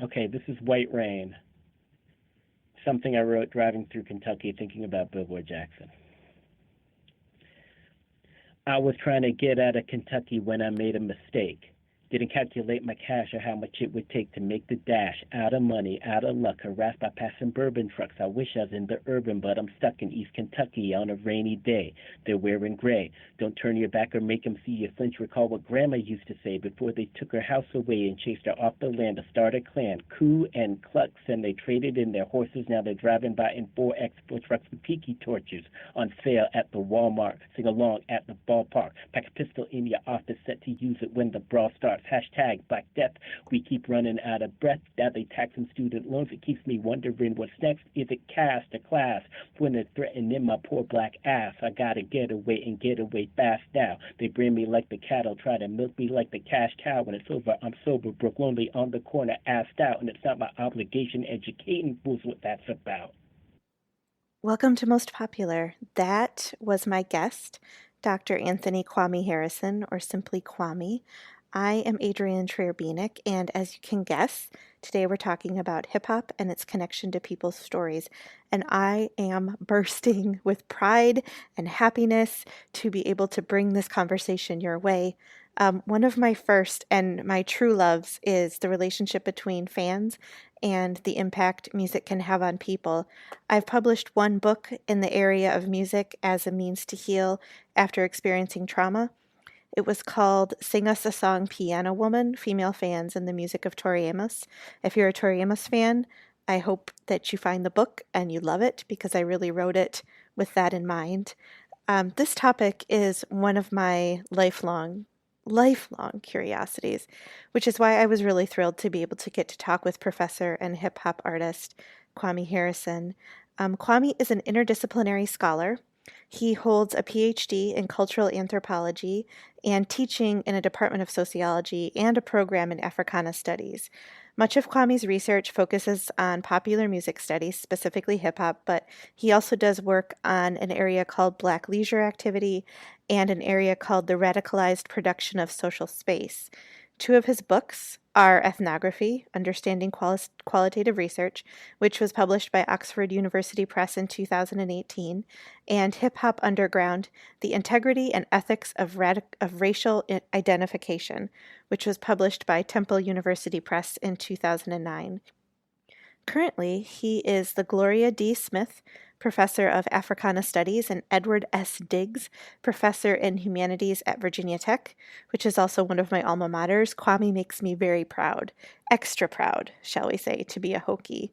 Okay, this is White Rain, something I wrote driving through Kentucky thinking about Billboard Jackson. I was trying to get out of Kentucky when I made a mistake. Didn't calculate my cash or how much it would take to make the dash. Out of money, out of luck, harassed by passing bourbon trucks. I wish I was in the urban, but I'm stuck in East Kentucky on a rainy day. They're wearing gray. Don't turn your back or make 'em see you flinch. Recall what Grandma used to say before they took her house away and chased her off the land to start a clan. Coup and Klux, and they traded in their horses. Now they're driving by in 4X4 trucks with tiki torches on sale at the Walmart. Sing along at the ballpark. Pack a pistol in your office set to use it when the brawl starts. Hashtag Black Death. We keep running out of breath. Now they taxing student loans. It keeps me wondering what's next. Is it caste or class? When they're threatening my poor black ass, I gotta get away and get away fast now. They bring me like the cattle, try to milk me like the cash cow. When it's over, I'm sober, broke, lonely on the corner, assed out, and it's not my obligation educating fools what that's about. Welcome to Most Popular. That was my guest, Dr. Anthony Kwame Harrison, or simply Kwame. I am Adrienne Trier-Bieniek, and as you can guess, today we're talking about hip hop and its connection to people's stories. And I am bursting with pride and happiness to be able to bring this conversation your way. One of my first and my true loves is the relationship between fans and the impact music can have on people. I've published one book in the area of music as a means to heal after experiencing trauma. It was called Sing Us a Song, Piano Woman, Female Fans and the Music of Tori Amos. If you're a Tori Amos fan, I hope that you find the book and you love it because I really wrote it with that in mind. This topic is one of my lifelong curiosities, which is why I was really thrilled to be able to get to talk with professor and hip hop artist Kwame Harrison. Kwame is an interdisciplinary scholar. He holds a PhD in cultural anthropology and teaching in a department of sociology and a program in Africana studies. Much of Kwame's research focuses on popular music studies, specifically hip hop, but he also does work on an area called Black leisure activity and an area called the radicalized production of social space. Two of his books are Ethnography, Understanding Qualitative Research, which was published by Oxford University Press in 2018, and Hip Hop Underground, The Integrity and Ethics of Racial Identification, which was published by Temple University Press in 2009. Currently, he is the Gloria D. Smith Professor of Africana Studies and Edward S. Diggs Professor in Humanities at Virginia Tech, which is also one of my alma maters. Kwame makes me very proud, extra proud, shall we say, to be a Hokie.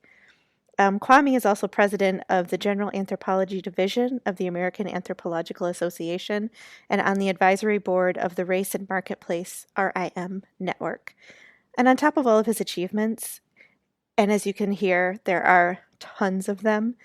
Kwame is also president of the General Anthropology Division of the American Anthropological Association and on the advisory board of the Race and Marketplace RIM network. And on top of all of his achievements, and as you can hear, there are tons of them.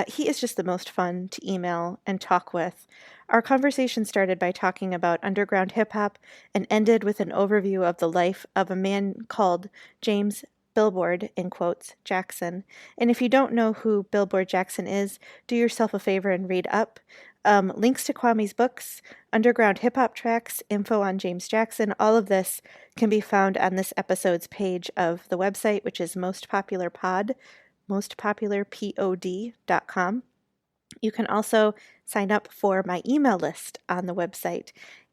He is just the most fun to email and talk with. Our conversation started by talking about underground hip hop and ended with an overview of the life of a man called James Billboard, in quotes, Jackson. And if you don't know who Billboard Jackson is, do yourself a favor and read up. Links to Kwame's books, underground hip hop tracks, info on James Jackson, all of this can be found on this episode's page of the website, which is mostpopularpod.com. You can also sign up for my email list on the website.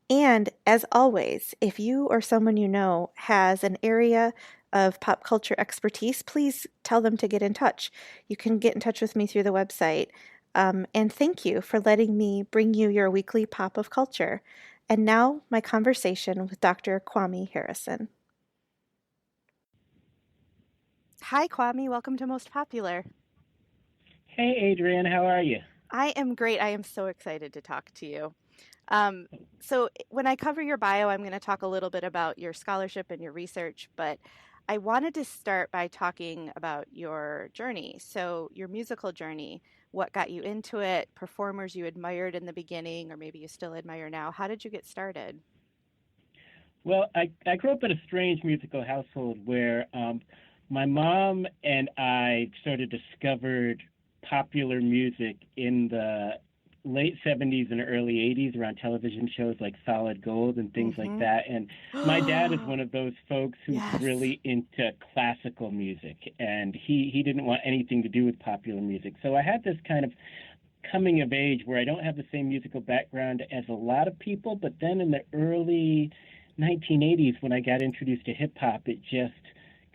And as always, if you or someone you know has an area of pop culture expertise, please tell them to get in touch. You can get in touch with me through the website. And thank you for letting me bring you your weekly pop of culture. And now, my conversation with Dr. Kwame Harrison. Hi, Kwame. Welcome to Most Popular. Hey, Adrian, how are you? I am great. I am so excited to talk to you. Um, so, when I cover your bio, I'm going to talk a little bit about your scholarship and your research, but I wanted to start by talking about your journey. So, your musical journey, what got you into it, performers you admired in the beginning, or maybe you still admire now. How did you get started? Well, I grew up in a strange musical household where my mom and I sort of discovered popular music in the late 70s and early 80s around television shows like Solid Gold and things like Mm-hmm. that. And my dad is one of those folks who's Yes. really into classical music, and he didn't want anything to do with popular music. So I had this kind of coming of age where I don't have the same musical background as a lot of people, but then in the early 1980s when I got introduced to hip hop, it just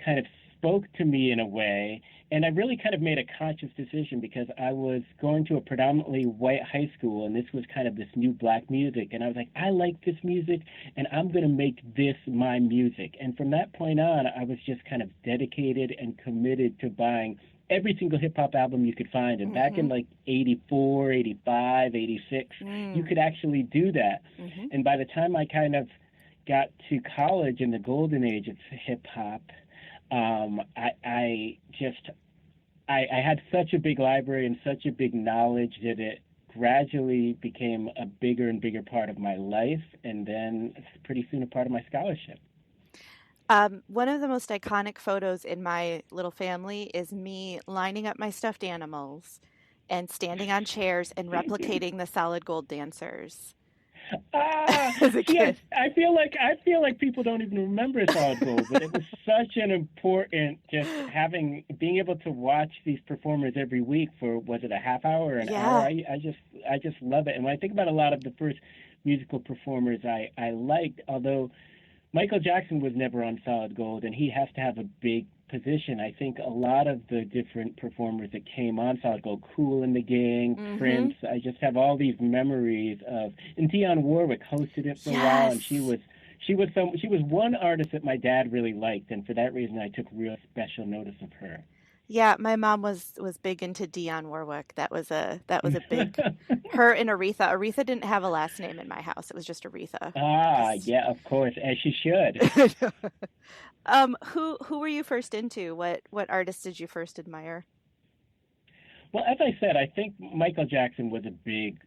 kind of spoke to me in a way. And I really kind of made a conscious decision because I was going to a predominantly white high school, and this was kind of this new black music. And I was like, I like this music, and I'm going to make this my music. And from that point on, I was just kind of dedicated and committed to buying every single hip hop album you could find. And back Mm-hmm. in like 84, 85, 86, you Mm. could actually do that. Mm-hmm. And by the time I kind of got to college in the golden age of hip hop, I just I had such a big library and such a big knowledge that it gradually became a bigger and bigger part of my life, and then pretty soon a part of my scholarship. One of the most iconic photos in my little family is me lining up my stuffed animals and standing on chairs and replicating the solid gold dancers Ah, as a yes. kid. I feel like people don't even remember Solid Gold, but it was such an important just having being able to watch these performers every week for was it a half hour or an hour? Yeah. I just love it. And when I think about a lot of the first musical performers I liked, although Michael Jackson was never on Solid Gold, and he has to have a big position. I think a lot of the different performers that came on Solid Gold, Kool and the Gang, Mm-hmm. Prince, I just have all these memories of. And Dionne Warwick hosted it for a while, and she Yes. was she was one artist that my dad really liked, and for that reason I took real special notice of her. Yeah, my mom was big into Dionne Warwick. That was a big her and Aretha. Aretha didn't have a last name in my house. It was just Aretha. Ah, 'Cause yeah, of course, as she should. who were you first into? What artist did you first admire? Well, as I said, I think Michael Jackson was a big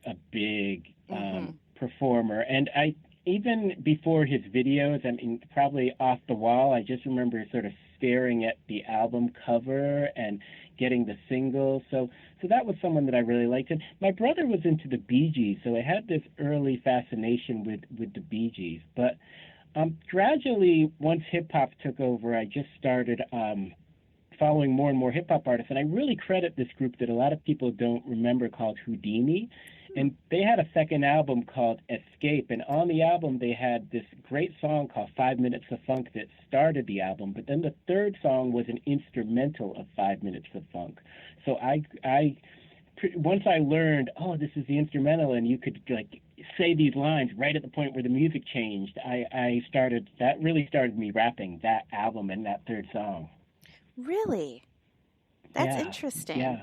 Mm-hmm. performer, and I even before his videos, I mean, probably off the wall. I just remember sort of staring at the album cover and getting the single. So that was someone that I really liked. And my brother was into the Bee Gees, so I had this early fascination with the Bee Gees. But gradually, once hip hop took over, I just started following more and more hip hop artists, and I really credit this group that a lot of people don't remember called Houdini. And they had a second album called Escape, and on the album they had this great song called 5 Minutes of Funk that started the album. But then the third song was an instrumental of 5 Minutes of Funk. So once I learned, oh, this is the instrumental, and you could like say these lines right at the point where the music changed. I started that really started me rapping that album and that third song. Really? That's Yeah, interesting. yeah,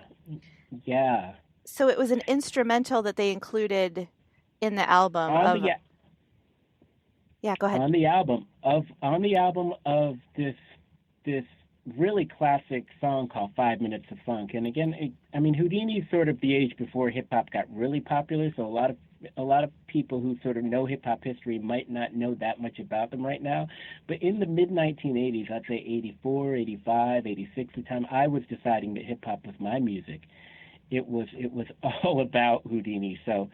yeah. So it was an instrumental that they included in the album On of, the yeah, go ahead. on the album of this really classic song called 5 Minutes of Funk. And again, I mean, Houdini's sort of the age before hip hop got really popular, so a lot of people who sort of know hip hop history might not know that much about them right now. But in the mid 1980s, I'd say 84, 85, 86, the time I was deciding that hip hop was my music, it was all about Houdini. So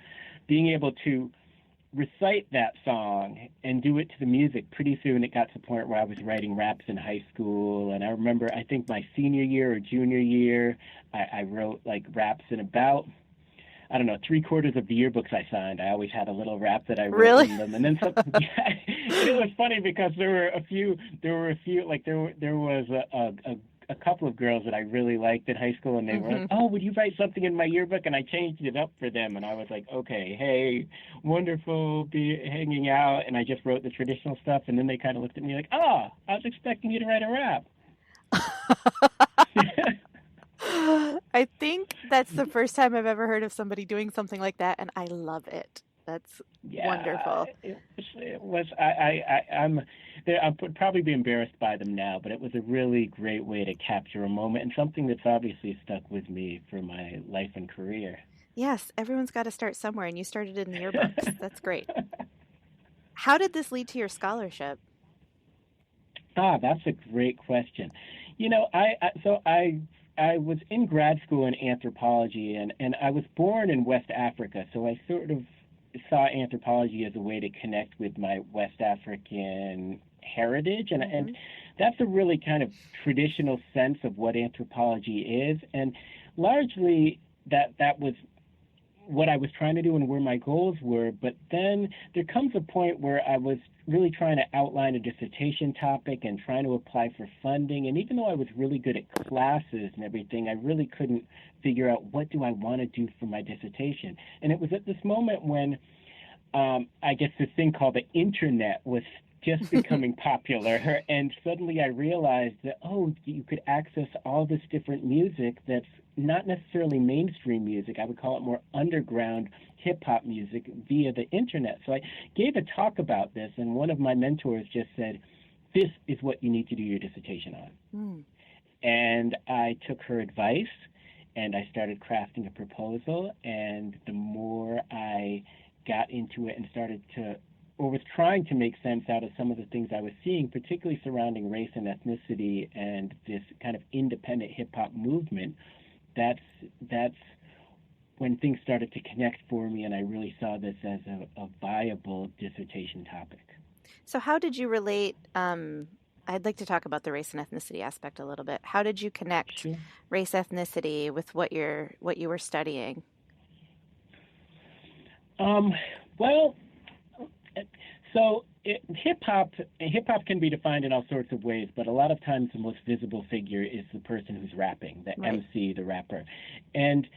being able to recite that song and do it to the music, pretty soon it got to the point where I was writing raps in high school. And I remember, I think my senior year or junior year, I wrote like raps in about, I don't know, three-quarters of the yearbooks I signed. I always had a little rap that I wrote Really? in them. And then some, yeah, it was funny because there was a couple of girls that I really liked in high school, and they were like, Hmm. "Oh, would you write something in my yearbook?" And I changed it up for them, and I was like, "Okay, hey, wonderful, be hanging out." And I just wrote the traditional stuff, and then they kind of looked at me like, "Oh, I was expecting you to write a rap." I think that's the first time I've ever heard of somebody doing something like that, and I love it. That's Yeah, wonderful. it was. I would probably be embarrassed by them now, but it was a really great way to capture a moment and something that's obviously stuck with me for my life and career. Yes, everyone's got to start somewhere, and you started in the yearbooks. That's great. How did this lead to your scholarship? Ah, that's a great question. You know, I so I I was in grad school in anthropology, and I was born in West Africa, so I sort of saw anthropology as a way to connect with my West African heritage, and that's a really kind of traditional sense of what anthropology is, and largely that was what I was trying to do and where my goals were. But then there comes a point where I was really trying to outline a dissertation topic and trying to apply for funding. And even though I was really good at classes and everything, I really couldn't figure out what do I want to do for my dissertation. And it was at this moment when I guess this thing called the internet was just becoming popular, and suddenly I realized that, oh, you could access all this different music that's not necessarily mainstream music. I would call it more underground hip-hop music via the internet. So I gave a talk about this, and one of my mentors just said, this is what you need to do your dissertation on. And I took her advice, and I started crafting a proposal, and the more I got into it and started to, or was trying to make sense out of some of the things I was seeing, particularly surrounding race and ethnicity and this kind of independent hip-hop movement, that's when things started to connect for me, and I really saw this as a viable dissertation topic. So how did you relate, I'd like to talk about the race and ethnicity aspect a little bit. How did you connect race ethnicity with what you were studying? Well, so hip-hop can be defined in all sorts of ways, but a lot of times the most visible figure is the person who's rapping, the MC, the rapper. And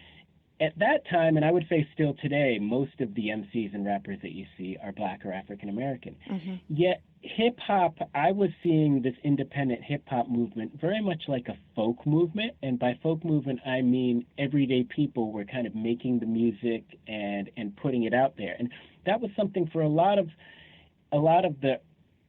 at that time, and I would say still today, most of the MCs and rappers that you see are Black or African American. Yet hip-hop, I was seeing this independent hip-hop movement very much like a folk movement, and by folk movement I mean everyday people were kind of making the music and putting it out there. And that was something for a lot of the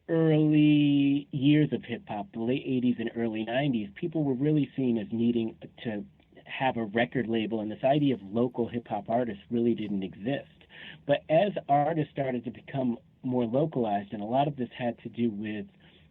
early years of hip-hop, the late 80s and early 90s, people were really seen as needing to have a record label, and this idea of local hip-hop artists really didn't exist. But as artists started to become more localized, and a lot of this had to do with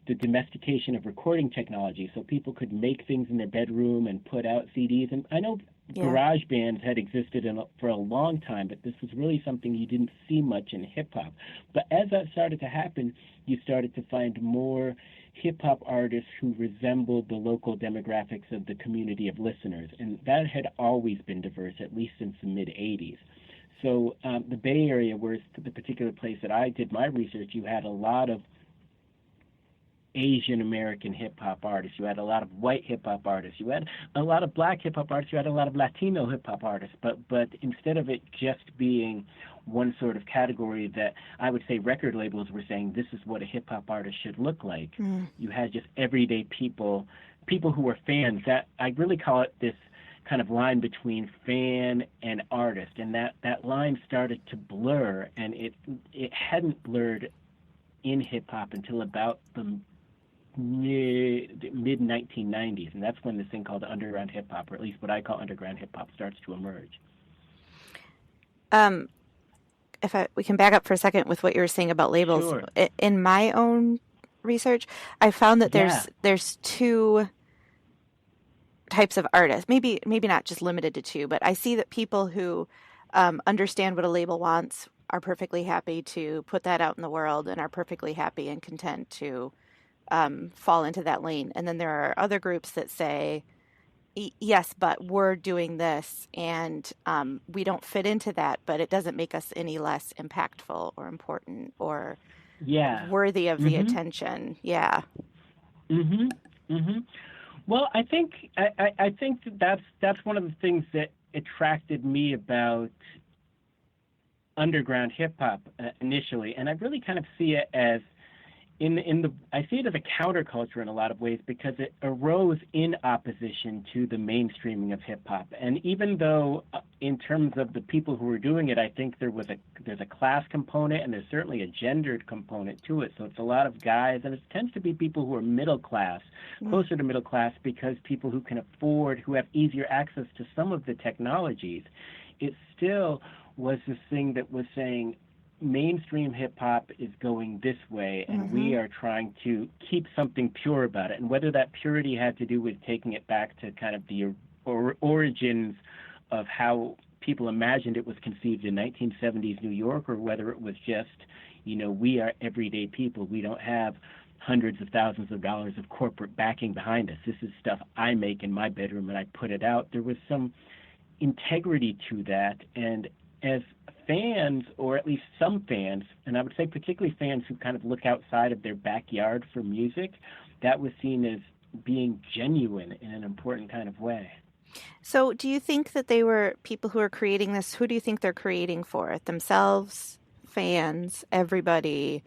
the domestication of recording technology, so people could make things in their bedroom and put out CDs. And I know garage bands had existed for a long time, but this was really something you didn't see much in hip-hop. But as that started to happen, you started to find more hip-hop artists who resembled the local demographics of the community of listeners, and that had always been diverse, at least since the mid-'80s. So the Bay Area, where the particular place that I did my research, you had a lot of Asian American hip-hop artists, you had a lot of white hip-hop artists, you had a lot of Black hip-hop artists, you had a lot of Latino hip-hop artists, but instead of it just being one sort of category that I would say record labels were saying this is what a hip-hop artist should look like, you had just everyday people who were fans. That I really call it this kind of line between fan and artist, and that line started to blur, and it hadn't blurred in hip-hop until about the mid-1990s, and that's when this thing called underground hip-hop, or at least what I call underground hip-hop, starts to emerge. We can back up for a second with what you were saying about labels. Sure. In my own research, I found that there's two types of artists, maybe not just limited to two, but I see that people who understand what a label wants are perfectly happy to put that out in the world and are perfectly happy and content to fall into that lane. And then there are other groups that say, yes, but we're doing this and we don't fit into that, but it doesn't make us any less impactful or important or worthy of the attention. Yeah. Well, I think that's one of the things that attracted me about underground hip hop initially, and I really kind of see it as I see it as a counterculture in a lot of ways, because it arose in opposition to the mainstreaming of hip hop. And even though in terms of the people who were doing it, I think there's a class component and there's certainly a gendered component to it. So it's a lot of guys, and it tends to be people who are middle class, closer to middle class, because people who can afford, who have easier access to some of the technologies. It still was this thing that was saying, mainstream hip hop is going this way, and we Mm-hmm. are trying to keep something pure about it. And whether that purity had to do with taking it back to kind of the origins of how people imagined it was conceived in 1970s New York, or whether it was just, we are everyday people. We don't have hundreds of thousands of dollars of corporate backing behind us. This is stuff I make in my bedroom and I put it out. There was some integrity to that. And as fans, or at least some fans, and I would say particularly fans who kind of look outside of their backyard for music, that was seen as being genuine in an important kind of way. So, do you think that they were people who are creating this? Who do you think they're creating for? Themselves, fans, everybody,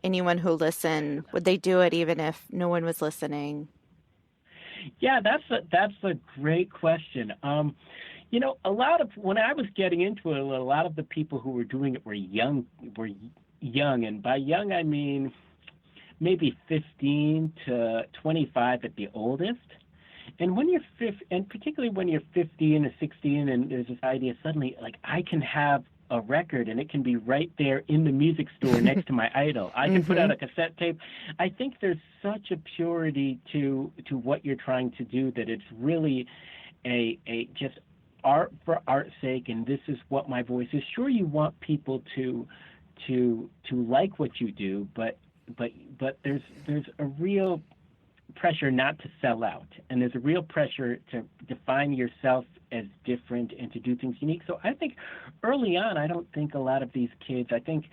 anyone who listened? Would they do it even if no one was listening? Yeah, that's a great question. A lot of when I was getting into it, a lot of the people who were doing it were young, and by young I mean maybe 15 to 25 at the oldest. And and particularly when you're 15 or 16, and there's this idea suddenly, like, I can have a record and it can be right there in the music store next to my idol. I can put Mm-hmm. out a cassette tape. I think there's such a purity to what you're trying to do that it's really a just art for art's sake, and this is what my voice is. Sure, you want people to like what you do, but there's a real pressure not to sell out, and there's a real pressure to define yourself as different and to do things unique. So I think early on, I don't think a lot of these kids, I think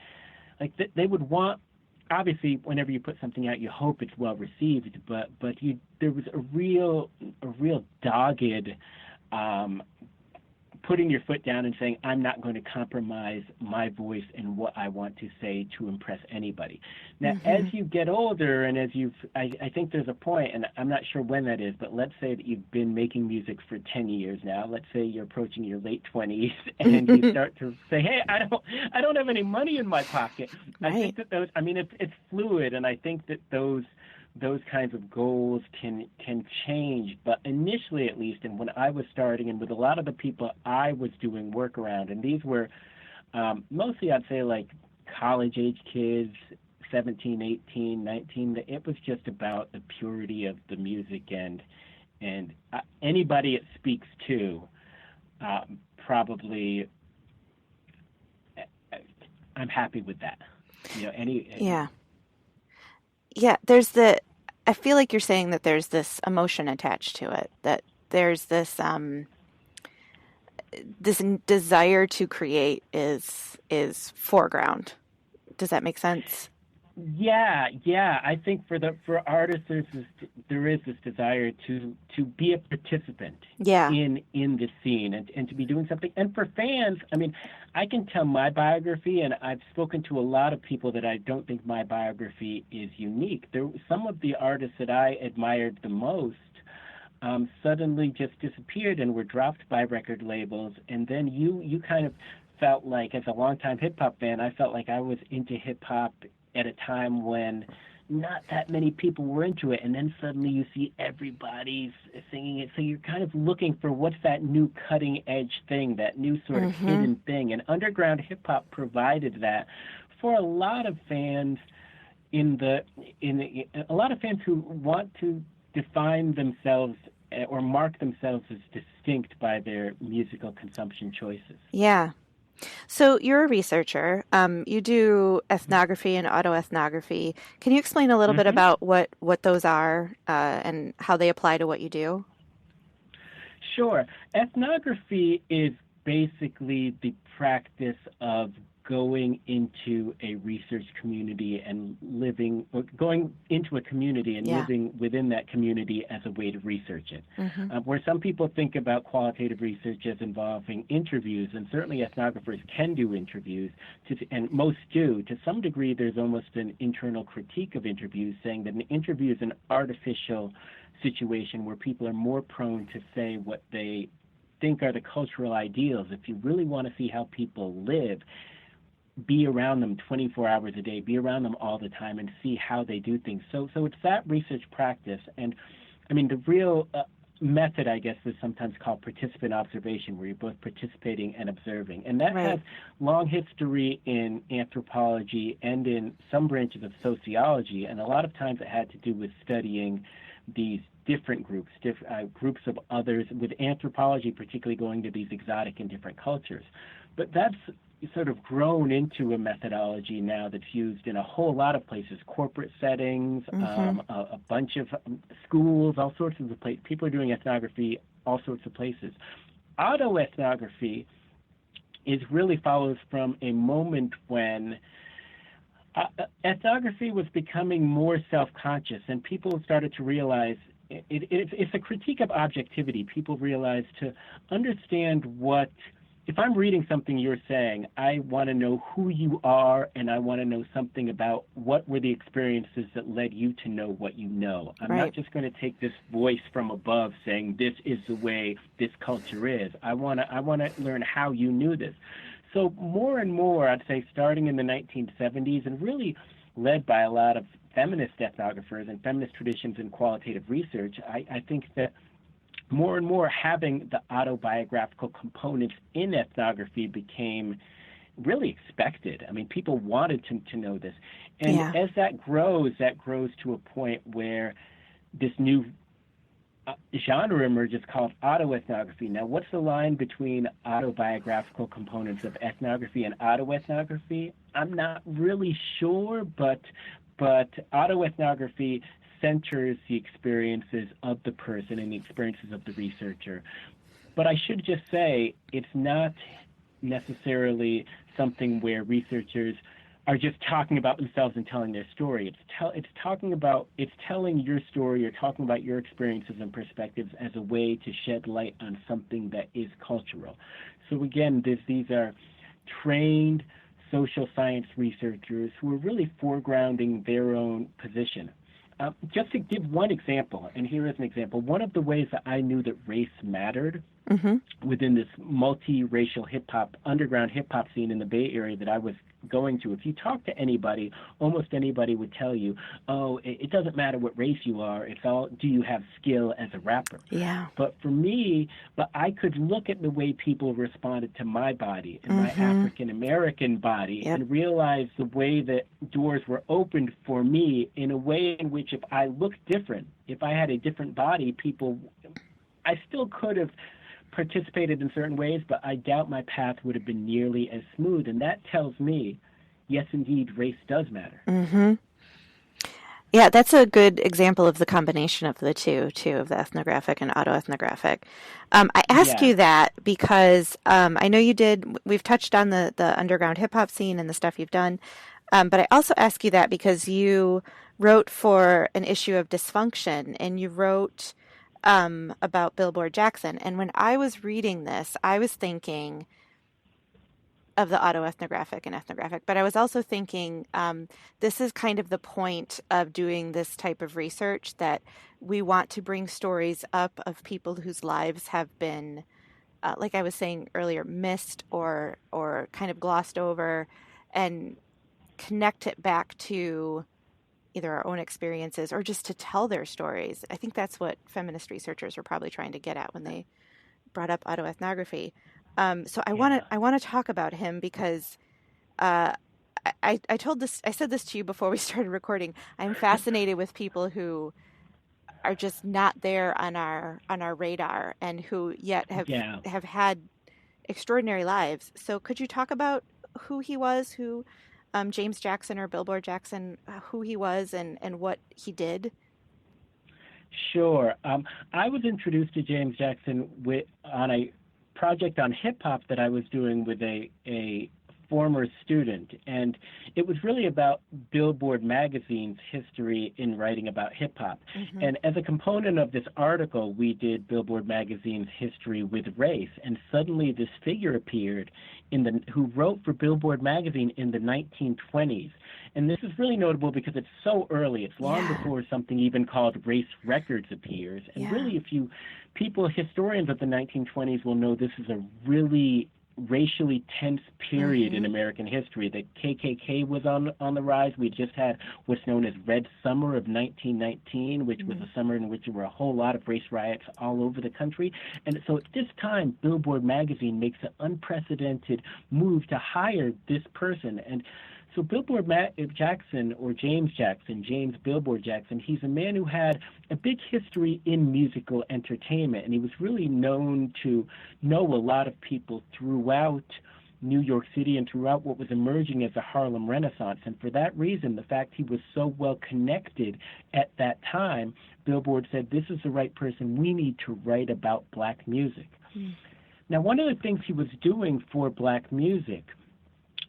they would want, obviously whenever you put something out, you hope it's well received, but there was a real dogged um, putting your foot down and saying, I'm not going to compromise my voice and what I want to say to impress anybody. Now, as Mm-hmm. you get older, and I think there's a point, and I'm not sure when that is, but let's say that you've been making music for 10 years now. Let's say you're approaching your late 20s, and you start to say, hey, I don't have any money in my pocket. I think Right. that it's fluid, and I think that those kinds of goals can change. But initially, at least, and when I was starting, and with a lot of the people I was doing work around, and these were mostly, I'd say, like college age kids, 17, 18, 19. It was just about the purity of the music, and anybody it speaks to, probably, I'm happy with that. Yeah. Yeah. I feel like you're saying that there's this emotion attached to it, that there's this desire to create is foreground. Does that make sense? Yeah. I think for artists, there is this desire to be a participant Yeah. in the scene, and to be doing something. And for fans, I mean, I can tell my biography, and I've spoken to a lot of people that I don't think my biography is unique. Some of the artists that I admired the most suddenly just disappeared and were dropped by record labels, and then you kind of felt like, as a longtime hip hop fan, I felt like I was into hip hop at a time when not that many people were into it, and then suddenly you see everybody's singing it. So you're kind of looking for what's that new cutting edge thing, that new sort of Mm-hmm. hidden thing. And underground hip hop provided that for a lot of fans a lot of fans who want to define themselves or mark themselves as distinct by their musical consumption choices. Yeah. So you're a researcher. You do ethnography and autoethnography. Can you explain a little bit hmm about what those are and how they apply to what you do? Sure. Ethnography is basically the practice of going into a research community and or going into a community and Yeah. living within that community as a way to research it. Mm-hmm. Where some people think about qualitative research as involving interviews, and certainly ethnographers can do interviews, and most do. To some degree, there's almost an internal critique of interviews, saying that an interview is an artificial situation where people are more prone to say what they think are the cultural ideals. If you really want to see how people live, be around them 24 hours a day, be around them all the time, and see how they do things. So it's that research practice. And I mean, the real method, I guess, is sometimes called participant observation, where you're both participating and observing. And that has long history in anthropology and in some branches of sociology. And a lot of times it had to do with studying these different groups, groups of others, with anthropology particularly going to these exotic and different cultures. But that's sort of grown into a methodology now that's used in a whole lot of places, corporate settings, a bunch of schools, all sorts of places. People are doing ethnography all sorts of places. Autoethnography really follows from a moment when ethnography was becoming more self-conscious, and people started to realize it's a critique of objectivity. People realized to understand if I'm reading something you're saying, I want to know who you are, and I want to know something about what were the experiences that led you to know what you know. I'm not just going to take this voice from above saying this is the way this culture is. I want to learn how you knew this. So more and more, I'd say, starting in the 1970s, and really led by a lot of feminist ethnographers and feminist traditions in qualitative research, I think that more and more having the autobiographical components in ethnography became really expected. I mean, people wanted to know this. And as that grows to a point where this new genre emerges called autoethnography. Now, what's the line between autobiographical components of ethnography and autoethnography? I'm not really sure, but autoethnography centers the experiences of the person and the experiences of the researcher. But I should just say it's not necessarily something where researchers are just talking about themselves and telling their story. It's telling your story or talking about your experiences and perspectives as a way to shed light on something that is cultural. So again, these are trained social science researchers who are really foregrounding their own position. Just to give one example, and here is an example, one of the ways that I knew that race mattered within this multiracial underground hip-hop scene in the Bay Area that I was going to, if you talk to anybody, almost anybody would tell you, oh, it doesn't matter what race you are, it's all, do you have skill as a rapper? Yeah. But for me, I could look at the way people responded to my body and my African-American body and realize the way that doors were opened for me in a way in which if I looked different, if I had a different body, I still could have participated in certain ways, but I doubt my path would have been nearly as smooth. And that tells me, yes, indeed, race does matter. Yeah, that's a good example of the combination of the two, of the ethnographic and autoethnographic. I ask you that because I know we've touched on the underground hip hop scene and the stuff you've done, but I also ask you that because you wrote for an issue of Dysfunction, and you wrote about Billboard Jackson. And when I was reading this, I was thinking of the autoethnographic and ethnographic, but I was also thinking this is kind of the point of doing this type of research, that we want to bring stories up of people whose lives have been, like I was saying earlier, missed or kind of glossed over, and connect it back to either our own experiences or just to tell their stories. I think that's what feminist researchers were probably trying to get at when they brought up autoethnography. So I want to talk about him because I said this to you before we started recording. I'm fascinated with people who are just not there on our radar, and who yet have had extraordinary lives. So could you talk about who he was, James Jackson or Billboard Jackson, who he was and what he did? Sure. I was introduced to James Jackson on a project on hip hop that I was doing with a former student, and it was really about Billboard magazine's history in writing about hip hop. And as a component of this article, we did Billboard magazine's history with race, and suddenly this figure appeared who wrote for Billboard magazine in the 1920s. And this is really notable because it's so early. It's long before something even called Race Records appears. And really, historians of the 1920s will know this is a really racially tense period in American history. The KKK was on the rise. We just had what's known as Red Summer of 1919, which was a summer in which there were a whole lot of race riots all over the country. And so at this time, Billboard magazine makes an unprecedented move to hire this person. And so Billboard Jackson, or James Jackson, James Billboard Jackson, he's a man who had a big history in musical entertainment, and he was really known to know a lot of people throughout New York City and throughout what was emerging as a Harlem Renaissance. And for that reason, the fact he was so well connected at that time, Billboard said, this is the right person. We need to write about black music. Now, one of the things he was doing for black music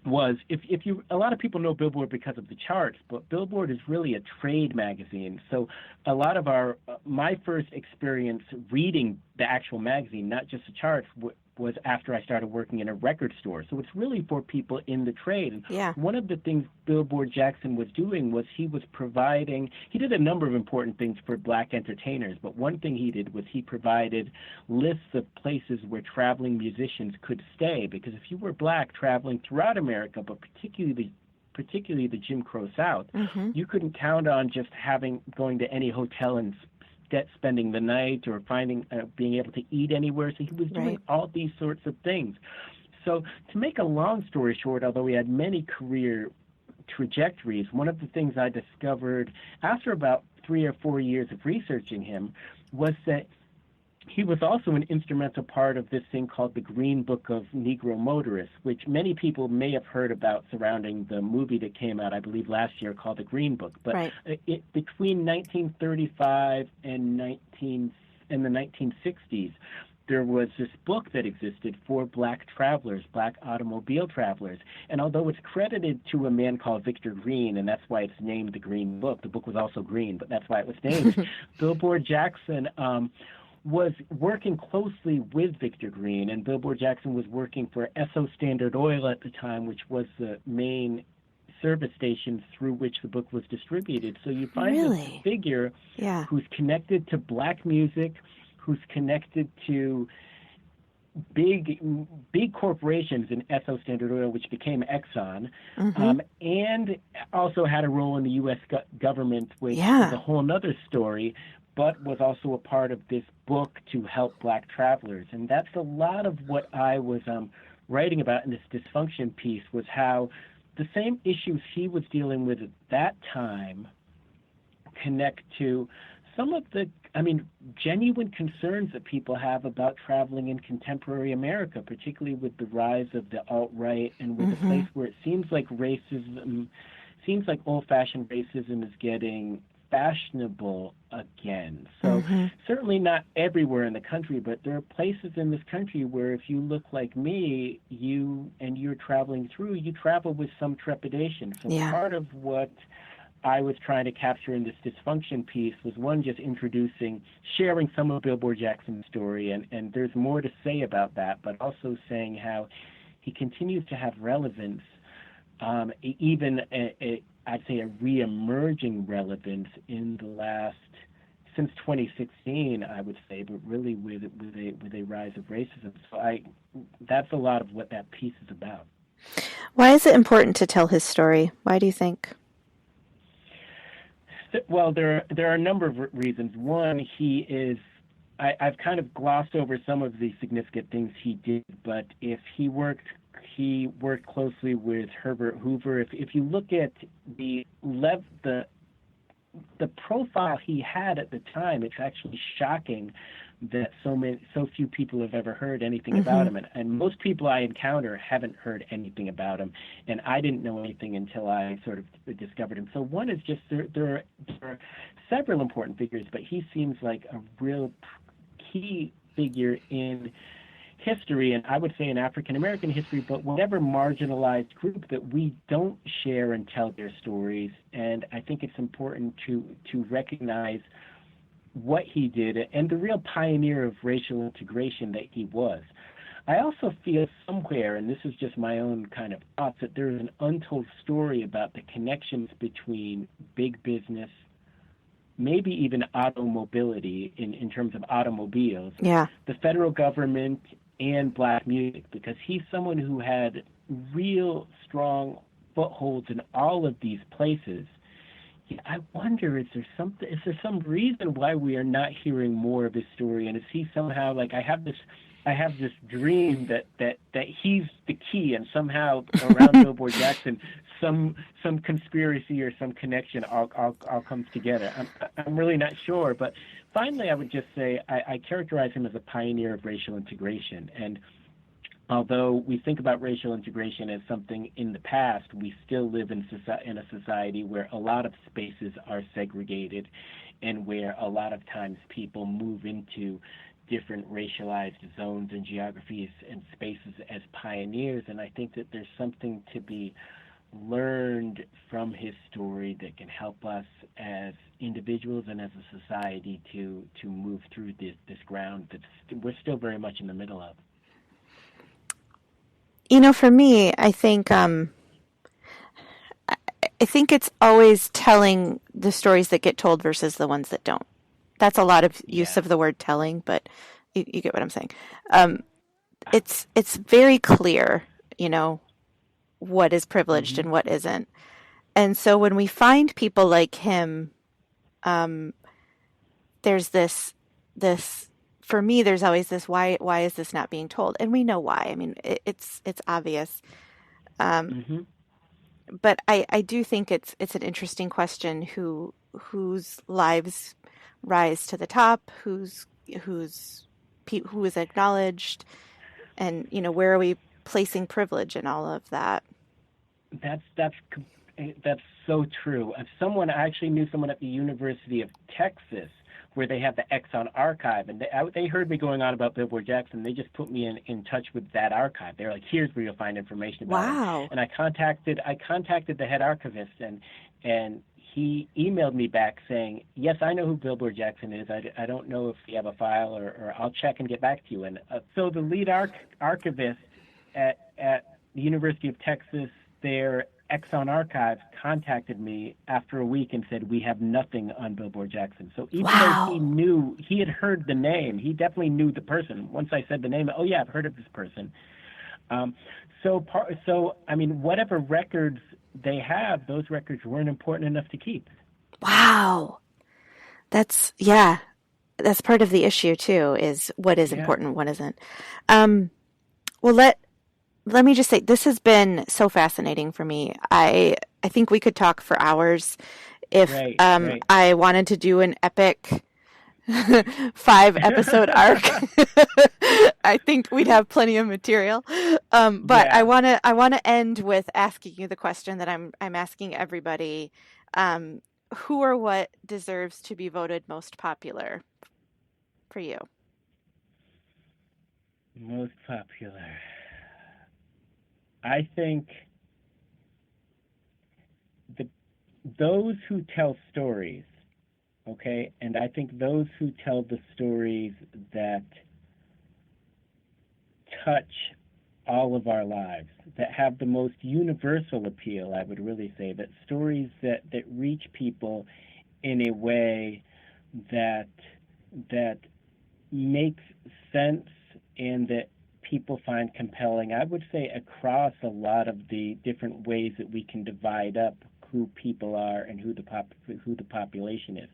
was, if you, a lot of people know Billboard because of the charts, but Billboard is really a trade magazine. So a lot of my first experience reading the actual magazine, not just the charts, was after I started working in a record store. So it's really for people in the trade. And one of the things Billboard Jackson was doing was he did a number of important things for black entertainers, but one thing he did was he provided lists of places where traveling musicians could stay, because if you were black traveling throughout America, but particularly the Jim Crow South, you couldn't count on just going to any hotel and spending the night or being able to eat anywhere. So he was doing all these sorts of things. So to make a long story short, although he had many career trajectories, one of the things I discovered after about 3 or 4 years of researching him was that he was also an instrumental part of this thing called the Green Book of Negro Motorists, which many people may have heard about surrounding the movie that came out, I believe, last year called The Green Book. But between 1935 and the 1960s, there was this book that existed for black travelers, black automobile travelers. And although it's credited to a man called Victor Green, and that's why it's named The Green Book, the book was also green, but that's why it was named, Billboard Jackson was working closely with Victor Green, and Billboard Jackson was working for Esso Standard Oil at the time, which was the main service station through which the book was distributed. So you find this figure who's connected to black music, who's connected to big corporations in Esso Standard Oil, which became Exxon, and also had a role in the U.S. government, which is a whole other story, but was also a part of this book to help black travelers. And that's a lot of what I was writing about in this dysfunction piece, was how the same issues he was dealing with at that time connect to some of the, genuine concerns that people have about traveling in contemporary America, particularly with the rise of the alt-right and with a place where it seems like old-fashioned racism is getting fashionable again. So certainly not everywhere in the country, but there are places in this country where if you look like me, you're traveling through, you travel with some trepidation. So part of what I was trying to capture in this dysfunction piece was, one, just sharing some of Billboard Jackson's story, and there's more to say about that, but also saying how he continues to have relevance, even I'd say a re-emerging relevance in the last, since 2016, I would say, but really with a rise of racism. So that's a lot of what that piece is about. Why is it important to tell his story? Why do you think? Well, there are a number of reasons. One, I've kind of glossed over some of the significant things he did, but if he worked closely with Herbert Hoover. If you look at the profile he had at the time, it's actually shocking that so few people have ever heard anything about him, and most people I encounter haven't heard anything about him, and I didn't know anything until I sort of discovered him. So one is just there are several important figures, but he seems like a real key figure in history, and I would say in African American history, but whatever marginalized group that we don't share and tell their stories. And I think it's important to recognize what he did and the real pioneer of racial integration that he was. I also feel somewhere, and this is just my own kind of thoughts, that there is an untold story about the connections between big business, maybe even automobility in terms of automobiles, the federal government, and black music, because he's someone who had real strong footholds in all of these places. Yeah, I wonder, is there some reason why we are not hearing more of his story? And is he somehow like, I have this dream that he's the key, and somehow around Billboard Jackson some conspiracy or some connection all comes together. I'm really not sure. But finally, I would just say I characterize him as a pioneer of racial integration. And although we think about racial integration as something in the past, we still live in a society where a lot of spaces are segregated, and where a lot of times people move into different racialized zones and geographies and spaces as pioneers. And I think that there's something to be learned from his story that can help us as individuals and as a society to move through this ground that we're still very much in the middle of. For me, I think it's always telling the stories that get told versus the ones that don't. That's a lot of use Yeah. of the word telling, but you get what I'm saying. Um, it's very clear, what is privileged Hmm. and what isn't. And so when we find people like him, um, there's this for me. There's always this why is this not being told? And we know why. I mean, it's obvious. Um, Hmm. but I do think it's an interesting question whose lives rise to the top, who's who is acknowledged, and where are we placing privilege in all of that? That's that's that's so true. If someone I actually knew someone at the University of Texas where they have the Exxon archive, and they heard me going on about Billboard Jackson. They just put me in touch with that archive. They're like, here's where you'll find information about him. Wow. And I contacted the head archivist, and he emailed me back saying, yes, I know who Billboard Jackson is. I don't know if you have a file, or I'll check and get back to you. And so the lead archivist at the University of Texas, their Exxon Archives, contacted me after a week and said, we have nothing on Billboard Jackson. So even though Wow. he had heard the name, he definitely knew the person. Once I said the name, oh yeah, I've heard of this person. Um, so I mean, whatever records they have, those records weren't important enough to keep. Wow. Yeah, that's part of the issue too, is what is Yeah. important, what isn't. Um, well, let me just say this has been so fascinating for me. I think we could talk for hours if Right. Right. I wanted to do an epic 5 episode arc. I think we'd have plenty of material. But Yeah. I wanna end with asking you the question that I'm asking everybody. Um, who or what deserves to be voted most popular for you? Most popular. I think the those who tell stories, okay, and I think those who tell the stories that touch all of our lives, that have the most universal appeal, I would really say, that stories that reach people in a way that that makes sense and that people find compelling. I would say across a lot of the different ways that we can divide up who people are and who the population is.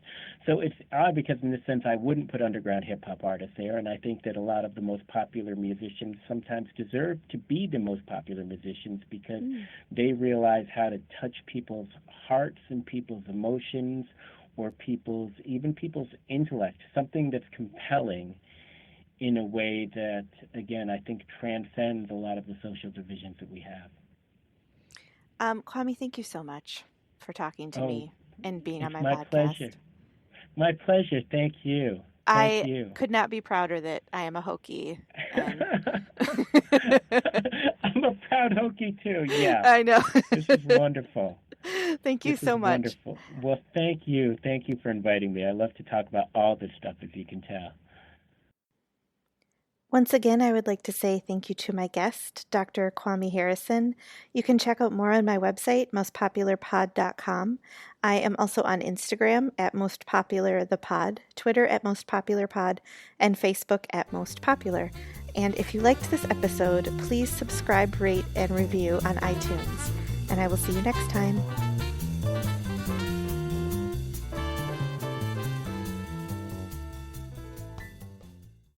So it's odd because in this sense I wouldn't put underground hip hop artists there, and I think that a lot of the most popular musicians sometimes deserve to be the most popular musicians because Mm. they realize how to touch people's hearts and people's emotions, or people's intellect, something that's compelling in a way that, again, I think transcends a lot of the social divisions that we have. Kwame, thank you so much for talking to Oh, me and being on it's my my pleasure. podcast. My pleasure. Thank you. Thank I you. could not be prouder that I am a Hokie, and I'm a proud Hokie too. Yeah, I know. this is wonderful. Thank you This is so much. wonderful. Well, thank you. Thank you for inviting me. I love to talk about all this stuff, as you can tell. Once again, I would like to say thank you to my guest, Dr. Kwame Harrison. You can check out more on my website, mostpopularpod.com. I am also on Instagram at mostpopularthepod, Twitter at mostpopularpod, and Facebook at mostpopular. And if you liked this episode, please subscribe, rate, and review on iTunes. And I will see you next time.